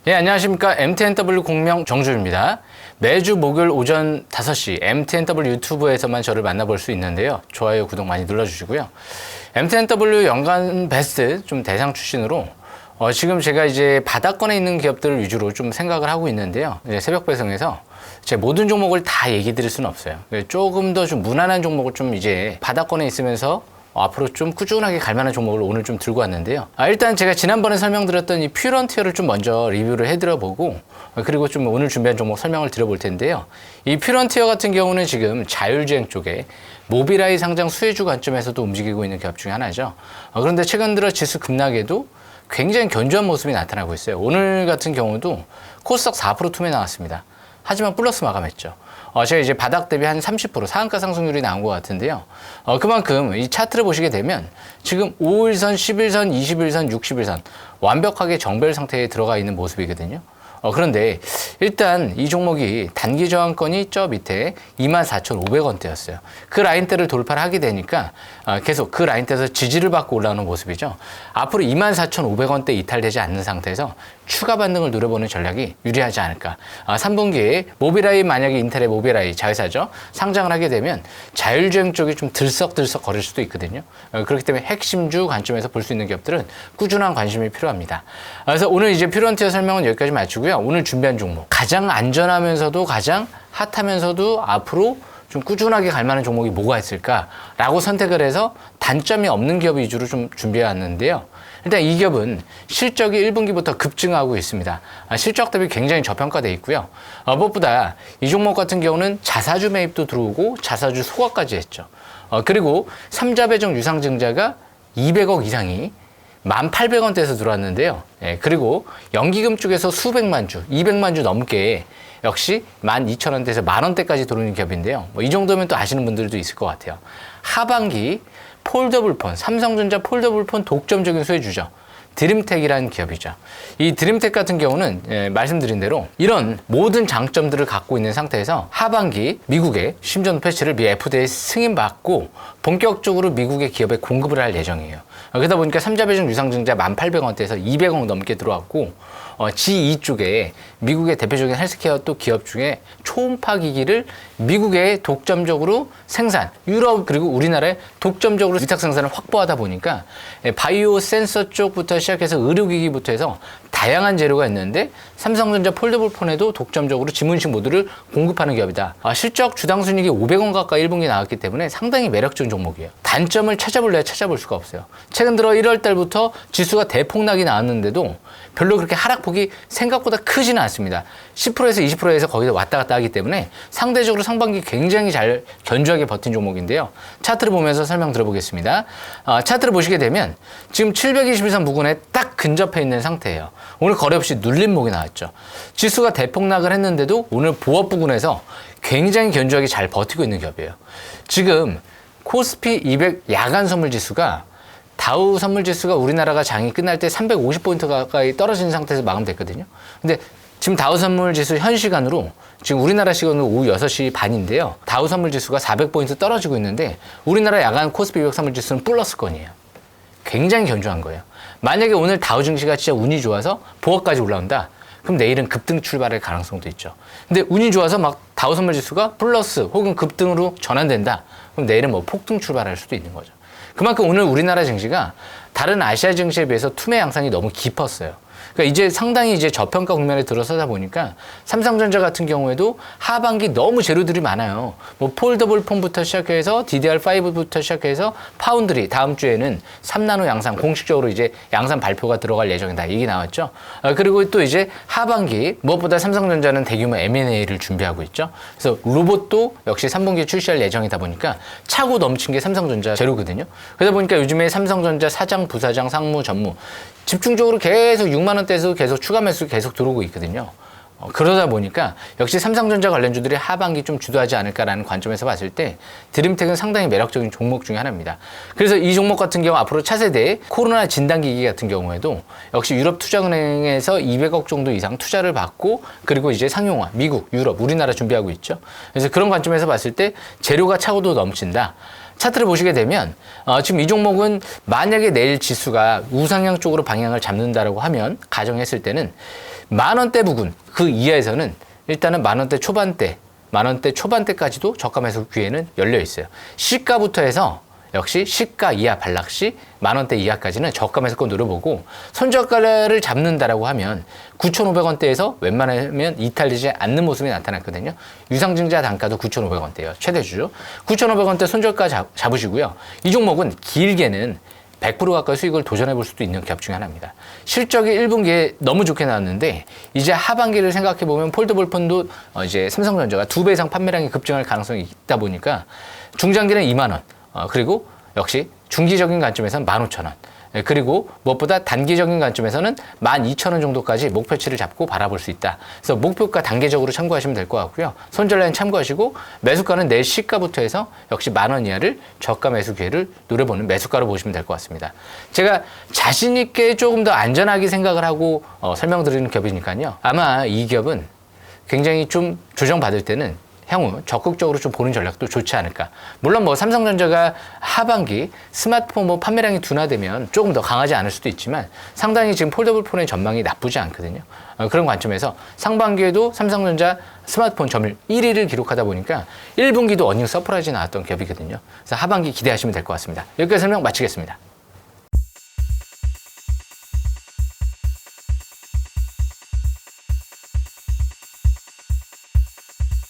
예, 안녕하십니까. MTNW 공명 정주입니다. 매주 목요일 오전 5시 MTNW 유튜브에서만 저를 만나볼 수 있는데요. 좋아요, 구독 많이 눌러주시고요. MTNW 연간 베스트 좀 대상 출신으로 지금 제가 이제 바닥권에 있는 기업들을 위주로 좀 생각을 하고 있는데요. 이제 새벽 배송에서 제 모든 종목을 다 얘기 드릴 수는 없어요. 조금 더 좀 무난한 종목을 좀 이제 바닥권에 있으면서 앞으로 좀 꾸준하게 갈 만한 종목을 오늘 좀 들고 왔는데요. 일단 제가 지난번에 설명드렸던 이 퓨런티어를 좀 먼저 리뷰를 해드려보고 그리고 좀 오늘 준비한 종목 설명을 드려볼 텐데요. 이 퓨런티어 같은 경우는 지금 자율주행 쪽에 모빌아이 상장 수혜주 관점에서도 움직이고 있는 기업 중에 하나죠. 그런데 최근 들어 지수 급락에도 굉장히 견조한 모습이 나타나고 있어요. 오늘 같은 경우도 코스닥 4% 투매 나왔습니다. 하지만 플러스 마감했죠. 제가 이제 바닥 대비 한 30% 상한가 상승률이 나온 것 같은데요. 그만큼 이 차트를 보시게 되면 지금 5일선, 10일선, 20일선, 60일선 완벽하게 정배열 상태에 들어가 있는 모습이거든요. 그런데 일단 이 종목이 단기 저항권이 저 밑에 24,500원대였어요. 그 라인대를 돌파를 하게 되니까 계속 그 라인대에서 지지를 받고 올라오는 모습이죠. 앞으로 24,500원대 이탈되지 않는 상태에서 추가 반등을 노려보는 전략이 유리하지 않을까. 3분기에 모빌아이, 만약에 인텔의 모빌아이 자회사죠. 상장을 하게 되면 자율주행 쪽이 좀 들썩들썩 거릴 수도 있거든요. 그렇기 때문에 핵심주 관점에서 볼 수 있는 기업들은 꾸준한 관심이 필요합니다. 그래서 오늘 이제 퓨런티어 설명은 여기까지 마치고요. 오늘 준비한 종목. 가장 안전하면서도 가장 핫하면서도 앞으로 좀 꾸준하게 갈 만한 종목이 뭐가 있을까라고 선택을 해서 단점이 없는 기업 위주로 좀 준비해 왔는데요. 일단 이 기업은 실적이 1분기부터 급증하고 있습니다. 실적 대비 굉장히 저평가되어 있고요. 무엇보다 이 종목 같은 경우는 자사주 매입도 들어오고 자사주 소각까지 했죠. 그리고 3자 배정 유상증자가 200억 이상이 1,800원대에서 들어왔는데요. 그리고 연기금 쪽에서 수백만 주, 200만 주 넘게 역시 12,000원대에서 만원대까지 들어오는 기업인데요. 이 정도면 또 아시는 분들도 있을 것 같아요. 하반기 폴더블폰, 삼성전자 폴더블폰 독점적인 수혜주죠. 드림텍이라는 기업이죠. 이 드림텍 같은 경우는 말씀드린 대로 이런 모든 장점들을 갖고 있는 상태에서 하반기 미국의 심전 패치를 미 FDA 승인받고 본격적으로 미국의 기업에 공급을 할 예정이에요. 그러다 보니까 3자 배정 유상증자 1,800원대에서 200억 넘게 들어왔고 G2 쪽에 미국의 대표적인 헬스케어 또 기업 중에 초음파 기기를 미국에 독점적으로 생산, 유럽 그리고 우리나라에 독점적으로 위탁 생산을 확보하다 보니까 바이오 센서 쪽부터 시작해서 의료기기부터 해서 다양한 재료가 있는데 삼성전자 폴더블폰에도 독점적으로 지문식 모듈을 공급하는 기업이다. 실적 주당 순이익이 500원 가까이 1분기 나왔기 때문에 상당히 매력적인 종목이에요. 단점을 찾아볼래야 찾아볼 수가 없어요. 최근 들어 1월 달부터 지수가 대폭락이 나왔는데도 별로 그렇게 하락폭이 생각보다 크지는 않습니다. 10%에서 20%에서 거기서 왔다 갔다 하기 때문에 상대적으로 상반기 굉장히 잘 견조하게 버틴 종목인데요. 차트를 보면서 설명 들어보겠습니다. 차트를 보시게 되면 지금 721선 부근에 딱 근접해 있는 상태예요. 오늘 거래 없이 눌림목이 나왔죠. 지수가 대폭락을 했는데도 오늘 보합 부근에서 굉장히 견조하게 잘 버티고 있는 기업이에요. 지금 코스피 200 야간 선물 지수가 다우 선물 지수가 우리나라가 장이 끝날 때 350포인트 가까이 떨어진 상태에서 마감됐거든요. 근데 지금 다우 선물 지수 현 시간으로 지금 우리나라 시간으로 오후 6시 반인데요. 다우 선물 지수가 400포인트 떨어지고 있는데 우리나라 야간 코스피 200 선물 지수는 플러스권이에요. 굉장히 견조한 거예요. 만약에 오늘 다우 증시가 진짜 운이 좋아서 보합까지 올라온다. 그럼 내일은 급등 출발할 가능성도 있죠. 근데 운이 좋아서 막 다우 선물 지수가 플러스 혹은 급등으로 전환된다. 그럼 내일은 뭐 폭등 출발할 수도 있는 거죠. 그만큼 오늘 우리나라 증시가 다른 아시아 증시에 비해서 투매 양상이 너무 깊었어요. 그러니까 이제 상당히 이제 저평가 국면에 들어서다 보니까 삼성전자 같은 경우에도 하반기 너무 재료들이 많아요. 뭐 폴더블 폰부터 시작해서 DDR5부터 시작해서 파운드리 다음 주에는 3나노 양산 공식적으로 이제 양산 발표가 들어갈 예정이다. 얘기 나왔죠. 그리고 또 이제 하반기 무엇보다 삼성전자는 대규모 M&A를 준비하고 있죠. 그래서 로봇도 역시 3분기에 출시할 예정이다 보니까 차고 넘친 게 삼성전자 재료거든요. 그러다 보니까 요즘에 삼성전자 사장, 부사장, 상무, 전무 집중적으로 계속 6만 원대에서 계속 추가 매수 계속 들어오고 있거든요. 그러다 보니까 역시 삼성전자 관련주들이 하반기 좀 주도하지 않을까라는 관점에서 봤을 때 드림텍은 상당히 매력적인 종목 중에 하나입니다. 그래서 이 종목 같은 경우 앞으로 차세대 코로나 진단기기 같은 경우에도 역시 유럽 투자은행에서 200억 정도 이상 투자를 받고 그리고 이제 상용화, 미국, 유럽, 우리나라 준비하고 있죠. 그래서 그런 관점에서 봤을 때 재료가 차고도 넘친다. 차트를 보시게 되면 지금 이 종목은 만약에 내일 지수가 우상향 쪽으로 방향을 잡는다라고 하면 가정했을 때는 만 원대 부근 그 이하에서는 일단은 만 원대 초반대까지도 저가 매수 기회는 열려 있어요. 시가부터 해서 역시 시가 이하 반락시 만 원대 이하까지는 저가 매수권 노려보고 손저가를 잡는다라고 하면 9,500원대에서 웬만하면 이탈되지 않는 모습이 나타났거든요. 유상증자 단가도 9,500원대예요. 최대주죠. 9,500원대 손저가 잡으시고요. 이 종목은 길게는 100% 가까이 수익을 도전해 볼 수도 있는 기업 중에 하나입니다. 실적이 1분기에 너무 좋게 나왔는데 이제 하반기를 생각해 보면 폴더블 폰도 이제 삼성전자가 2배 이상 판매량이 급증할 가능성이 있다 보니까 중장기는 2만 원, 그리고 역시 중기적인 관점에서는 15,000원, 그리고 무엇보다 단기적인 관점에서는 12,000원 정도까지 목표치를 잡고 바라볼 수 있다. 그래서 목표가 단계적으로 참고하시면 될 것 같고요. 손절라인 참고하시고 매수가는 내 시가부터 해서 역시 만 원 이하를 저가 매수 기회를 노려보는 매수가로 보시면 될 것 같습니다. 제가 자신 있게 조금 더 안전하게 생각을 하고 설명드리는 기업이니까요. 아마 이 기업은 굉장히 좀 조정받을 때는 향후 적극적으로 좀 보는 전략도 좋지 않을까. 물론 뭐 삼성전자가 하반기 스마트폰 뭐 판매량이 둔화되면 조금 더 강하지 않을 수도 있지만 상당히 지금 폴더블 폰의 전망이 나쁘지 않거든요. 그런 관점에서 상반기에도 삼성전자 스마트폰 점유율 1위를 기록하다 보니까 1분기도 어닝 서프라이즈 나왔던 기업이거든요. 그래서 하반기 기대하시면 될 것 같습니다. 여기까지 설명 마치겠습니다.